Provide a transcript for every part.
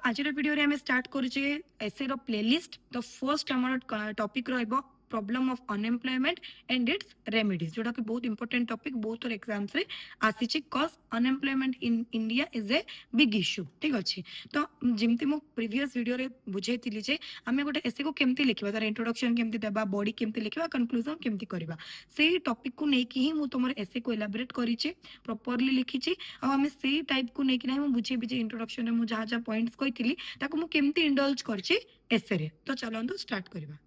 आज भिडियो आम स्टार्ट करुचे एसे प्लेलिस्ट। तो फर्स्ट आम टॉपिक रहिबो problem of unemployment and its remedies, जोटा कि बहुत इंपोर्टेंट टॉपिक, बहुत एग्जाम्स रे आसीची। Cause unemployment in India is a big issue. ठीक अच्छे। तो जमती मु प्रीवियस वीडियो रे बुझेइतिली जे आमे गोटे एसे को केमती लिखिबा, तार इंट्रोडक्शन केमती देबा, बॉडी केमती लिखिबा, कंक्लूजन केमती करबा, सेही टॉपिक को नेकी ही मु तमर एसे को एलाबोरेट करिचे, प्रॉपर्ली लिखिची। आ आमे सेही टाइप को नेकी नै मु बुझेबी जे इंट्रोडक्शन रे मु जहा जहा पॉइंट्स कहितिली ताको मु केमती इंडल्ज करची एसे रे। तो चलंतु स्टार्ट करबा।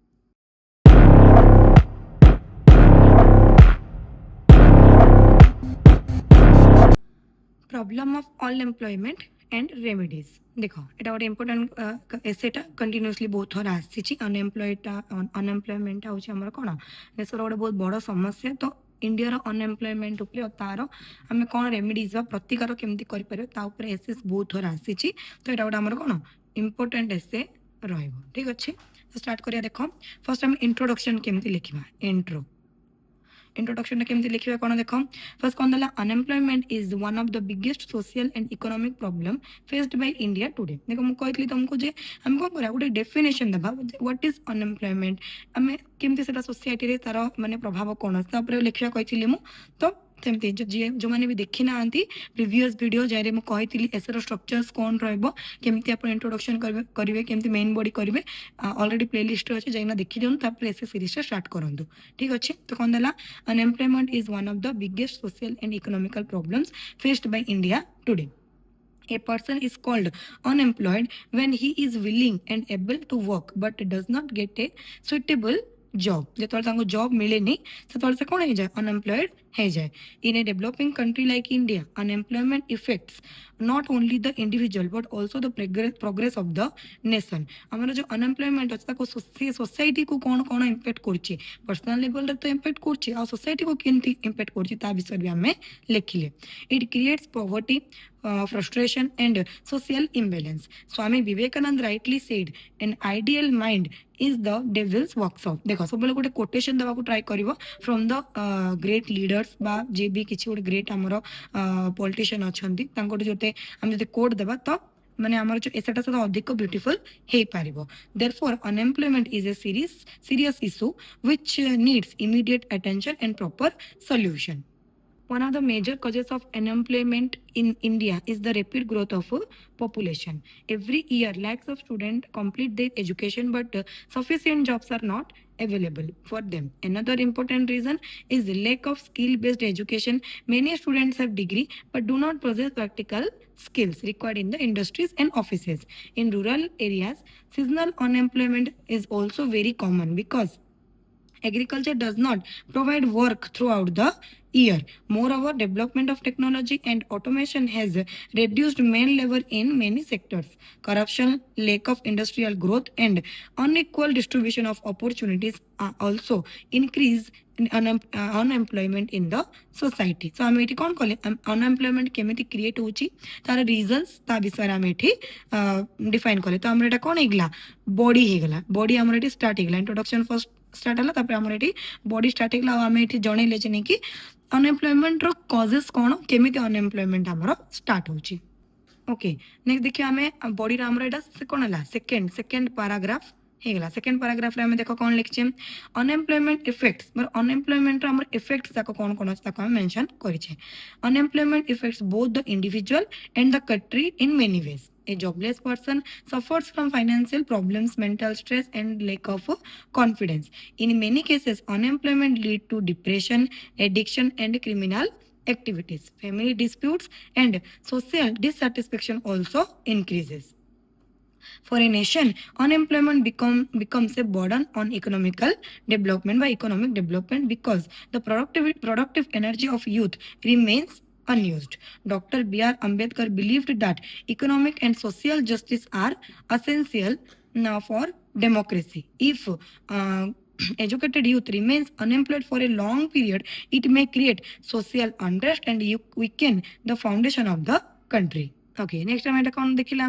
Problem of unemployment and remedies. देखो एटा गोटे इंपोर्टेंट एसेटा कंटिन्यूअसली बहुत थर आसी। अनएम्प्लॉयमेंट हूँ आम कौन देशर गोटे बहुत बड़ समस्या। तो इंडिया अनएम्प्लॉयमेंट उपर तार आम कौन रेमेडीज प्रतिकार केमती कर एसेस बहुत थर आसी। तो यहाँ गोटे आम कौन इंपोर्टेंट एसे ठीक अच्छे। तो स्टार्ट करिया। देखो फर्स्ट आम इंट्रोडक्शन केमती लिखा। इंट्रोडक्शन केमती लिखा कौन देख। फर्स्ट कौन देला, unemployment is one of the biggest social and economic problem faced by India today. देखो मुझे कहली तुमको जे हम कौन करा गोटे डेफिनेशन देबा व्हाट इज अनएम्प्लॉयमेंट, आम केमती सेटा सोसाइटी रे तार माने प्रभाव कौन तापर लिखा कही मु। तो सेमती जो मैंने भी देखी ना प्रीवियस वीडियो जैसे मुझे कही एसर स्ट्रक्चर्स कौन रमती आप इंट्रोडक्शन करेंगे केमती मेन बॉडी करेंगे ऑलरेडी प्लेलिस्ट अच्छे जाइना देखी दिखाँ एस सीरीज स्टार्ट करूँ। ठीक अच्छे। तो कौन देला, unemployment is one of the biggest social and economical problems faced by India today. A person is called unemployed when he is willing and able to work but does not get a suitable job. जो job मिले से कौन हो जाए, unemployed हो जाए। In a developing country like India unemployment effects not only the individual but also the progress of the nation. आम जो अनएम्प्लॉयमेंट अच्छे सोसाइटी को कौन कौन इम्पैक्ट कर, पर्सनल लेवल तो इम्पैक्ट कर, सोसाइटी को केमती इम्पैक्ट कर विषय भी आम लिखिले। It creates poverty, frustration and social imbalance. Swami Vivekanand rightly said, an ideal mind is the devil's workshop. देखो सब गोटे कोटेशन देवा ट्राई कर फ्रॉम द ग्रेट लीडर्स बा जे भी किसी गोटे ग्रेट आमर पॉलिटिशियन अच्छा जोटे आम जो कोट देवा तो माने आमर जो एसेटा से अधिक ब्यूटीफुल हो पार। Therefore unemployment is a serious issue which needs immediate attention and proper solution. One of the major causes of unemployment in India is the rapid growth of population. Every year, lakhs of students complete their education, but sufficient jobs are not available for them. Another important reason is the lack of skill-based education. Many students have degree but do not possess practical skills required in the industries and offices. In rural areas, seasonal unemployment is also very common because agriculture does not provide work throughout the year. Moreover, development of technology and automation has reduced man labor in many sectors. Corruption, lack of industrial growth, and unequal distribution of opportunities are also increase unemployment in the society. So आम ये कौन कले unemployment केमी create होची तार regions ता विषय आम ये डिफाइन कले। तो आम कौन होगा, बॉडी होगला। बॉडी आम स्टार्ट होगला, इंट्रोडक्शन फर्स्ट स्टार्ट है तापर आम बॉडी स्टार्ट होगला। आम ये जनइले कि अनएम्प्लॉयमेंट कॉजेस कौन, केमी अनएम्प्लॉयमेंट आमर स्टार्ट होची। ओके नेक्स्ट देखिए आम बॉडी आमर यहाँ कौन है सेकेंड पैराग्राफ होगला। सेकेंड पैराग्राफ में देख कौन लिखे अनएम्प्लॉयमेंट इफेक्ट्स अनएम्प्लॉयमेंट आम इफेक्ट्स कौन कौन अच्छे आम मेंशन करें। Unemployment effects both the individual and the country in many ways. A jobless person suffers from financial problems, mental stress, and lack of confidence. In many cases, unemployment leads to depression, addiction, and criminal activities. Family disputes and social dissatisfaction also increases. For a nation, unemployment becomes a burden on economic development because the productive energy of youth remains unused. Dr. B.R. Ambedkar believed that economic and social justice are essential now for democracy. If educated youth remains unemployed for a long period, it may create social unrest and weaken the foundation of the country. Okay next आम कौन देखिले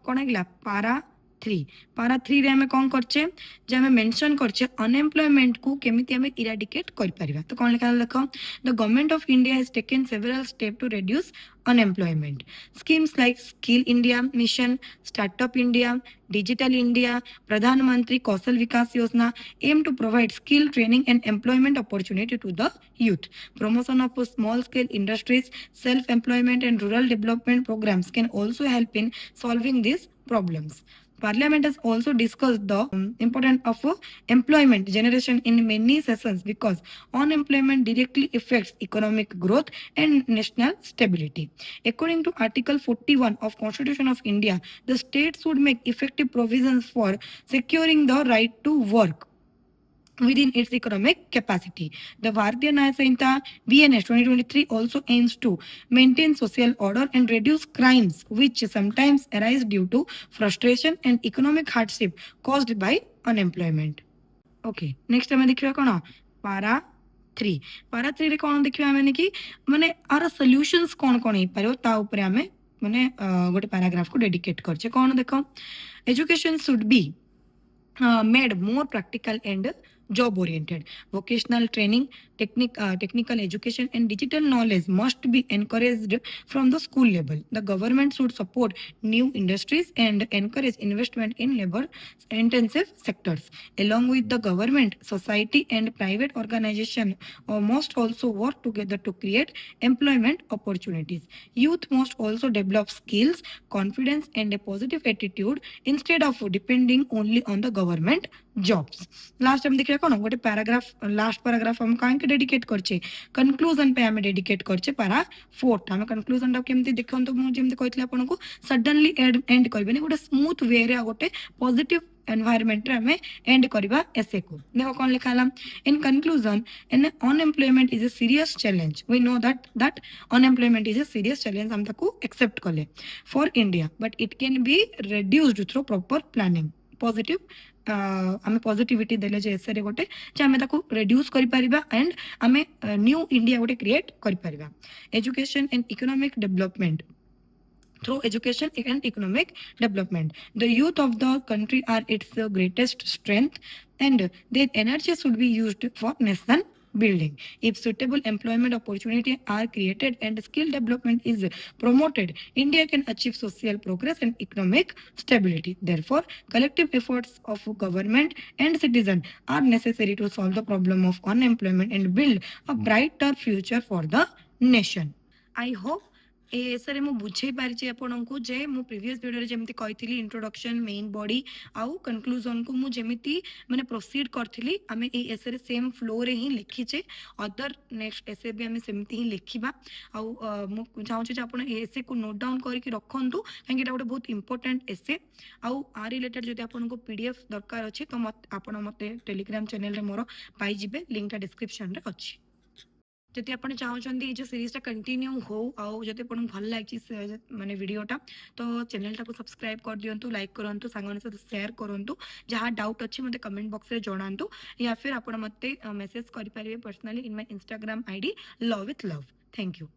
कौन है पारा three पारा three रे आमे कौन करचे जे आमे मेंशन करचे अनएम्प्लॉयमेंट को केमिति आमे इराडिकेट कर परिबा तो कौन लिखा देखो the government of India has taken several step to reduce unemployment schemes like skill india mission startup india digital india pradhan mantri kaushal vikas yojana aim to provide skill training and employment opportunity to the youth promotion of small scale industries self employment and rural development programs can also help in solving these problems. Parliament has also discussed the importance of employment generation in many sessions because unemployment directly affects economic growth and national stability. According to Article 41 of Constitution of India, the states should make effective provisions for securing the right to work within its economic capacity. The Bharatiya Nyaya Samhita BNS 2023 also aims to maintain social order and reduce crimes which sometimes arise due to frustration and economic hardship caused by unemployment. Okay next आम देखा कौन पारा three कौन देखा आम कि माने are solutions कौन कौन हो पार ता ऊपर आम माने गोटे पैराग्राफ को डेडिकेट करछे कौन देखो education should be made more practical and job oriented vocational training technical education and digital knowledge must be encouraged from the school level the government should support new industries and encourage investment in labor intensive sectors along with the government society and private organization must also work together to create employment opportunities youth must also develop skills confidence and a positive attitude instead of depending only on the government jobs last हम देखिए कौन गोटे paragraph last paragraph हम कहीं dedicate करछे conclusion पे हमें dedicate करछे पारा फोर्थ हमें कंक्लूजन टा केमती देखंतो मु जेमती कहतले आपन को सडनली एंड करबेनी गोटे स्मूथ वे रे गोटे पॉजिटिव एनवायरनमेंट रे हमें एंड करबा एसे को देखो कौन लिखा ला in conclusion an unemployment is a serious challenge we know that unemployment is a serious challenge हम ताको एक्सेप्ट कले for India but it can be reduced through proper planning positive आम पॉजिटिविटी देले जे एसे रे गोटे जे आमे ताको रिड्यूस करि परिबा एंड आमे न्यू इंडिया गोटे क्रिएट करि परिबा education and economic development through education and economic development. The youth of the country are its greatest strength and their energy should be used for nation building. If suitable employment opportunities are created and skill development is promoted, India can achieve social progress and economic stability. Therefore, collective efforts of government and citizen are necessary to solve the problem of unemployment and build a brighter future for the nation. I hope एसरे मु बुझे पारिछि आपनकु जे मु previous video रे जेमति कहितली introduction main body आउ conclusion को मु जेमति माने proceed करथिली आमे ए एसरे same flow रे ही लिखिचे अदर नेक्स्ट एसे भी आमे सेमति ही लिखिबा आउ मु चाहू जे आपन एसे को नोट डाउन करके रखंतु काहे एटा गोटे बहुत इंपोर्टेंट एसे आउ आ रिलेटेड जदि आपनको पीडीएफ दरकार अछि तो आपन मते टेलीग्राम चैनल रे मोर पाई जिबे लिंक टा डिस्क्रिप्शन रे अछि जदि आप चाहते ये जो सीरीज कंटिन्यू हो आउ जदि आपको भल लगी माने वीडियोटा तो चैनल टाको सब्सक्राइब कर दिंतु लाइक करूँ सांग सहित सेयार करूँ जहाँ डाउट अच्छी मत कमेंट बॉक्स में जनातु या फिर आप मत मेसेज करेंगे personally in my Instagram ID love with love thank you.